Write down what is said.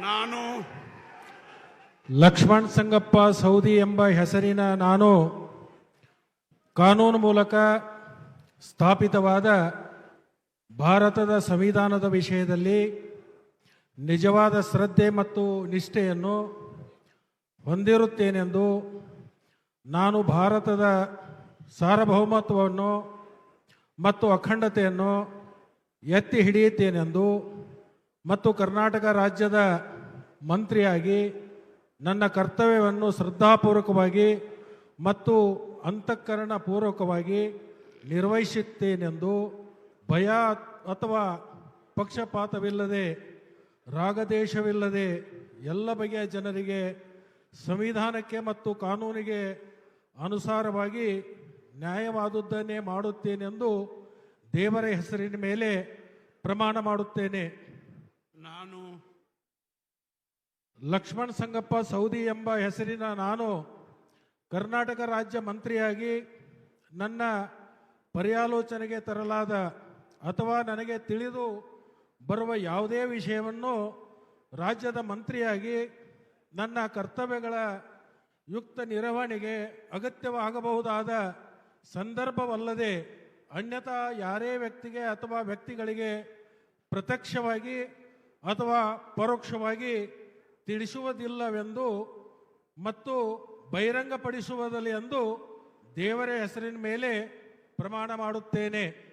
ನಾನು ಲಕ್ಷ್ಮಣ್ ಸಂಗಪ್ಪ ಸೌದಿ ಎಂಬ ಹೆಸರಿನ ನಾನು ಕಾನೂನು ಮೂಲಕ ಸ್ಥಾಪಿತವಾದ ಭಾರತದ ಸಂವಿಧಾನದ ವಿಷಯದಲ್ಲಿ ನಿಜವಾದ ಶ್ರದ್ಧೆ ಮತ್ತು ನಿಷ್ಠೆಯನ್ನು ಹೊಂದಿರುತ್ತೇನೆಂದು ನಾನು ಭಾರತದ ಸಾರ್ವಭೌಮತ್ವವನ್ನು ಮತ್ತು ಅಖಂಡತೆಯನ್ನು ಎತ್ತಿ ಹಿಡಿಯುತ್ತೇನೆಂದು ಮತ್ತು ಕರ್ನಾಟಕ ರಾಜ್ಯದ ಮಂತ್ರಿಯಾಗಿ ನನ್ನ ಕರ್ತವ್ಯವನ್ನು ಶ್ರದ್ಧಾಪೂರ್ವಕವಾಗಿ ಮತ್ತು ಅಂತಃಕರಣಪೂರ್ವಕವಾಗಿ ನಿರ್ವಹಿಸುತ್ತೇನೆಂದು ಭಯ ಅಥವಾ ಪಕ್ಷಪಾತವಿಲ್ಲದೆ ರಾಗದೇಶವಿಲ್ಲದೆ ಎಲ್ಲ ಬಗೆಯ ಜನರಿಗೆ ಸಂವಿಧಾನಕ್ಕೆ ಮತ್ತು ಕಾನೂನಿಗೆ ಅನುಸಾರವಾಗಿ ನ್ಯಾಯವಾದುದನ್ನೇ ಮಾಡುತ್ತೇನೆಂದು ದೇವರ ಹೆಸರಿನ ಮೇಲೆ ಪ್ರಮಾಣ ಮಾಡುತ್ತೇನೆ. ನಾನು ಲಕ್ಷ್ಮಣ್ ಸಂಗಪ್ಪ ಸೌದಿ ಎಂಬ ಹೆಸರಿನ ನಾನು ಕರ್ನಾಟಕ ರಾಜ್ಯ ಮಂತ್ರಿಯಾಗಿ ನನ್ನ ಪರ್ಯಾಲೋಚನೆಗೆ ತರಲಾದ ಅಥವಾ ನನಗೆ ತಿಳಿದು ಬರುವ ಯಾವುದೇ ವಿಷಯವನ್ನು ರಾಜ್ಯದ ಮಂತ್ರಿಯಾಗಿ ನನ್ನ ಕರ್ತವ್ಯಗಳ ಯುಕ್ತ ನಿರ್ವಹಣೆಗೆ ಅಗತ್ಯವಾಗಬಹುದಾದ ಸಂದರ್ಭವಲ್ಲದೆ ಅನ್ಯಥಾ ಯಾರೇ ವ್ಯಕ್ತಿಗೆ ಅಥವಾ ವ್ಯಕ್ತಿಗಳಿಗೆ ಪ್ರತ್ಯಕ್ಷವಾಗಿ ಅಥವಾ ಪರೋಕ್ಷವಾಗಿ ತಿಳಿಸುವುದಿಲ್ಲವೆಂದು ಮತ್ತು ಬಹಿರಂಗಪಡಿಸುವುದಿಲ್ಲ ಎಂದು ದೇವರ ಹೆಸರಿನ ಮೇಲೆ ಪ್ರಮಾಣ ಮಾಡುತ್ತೇನೆ.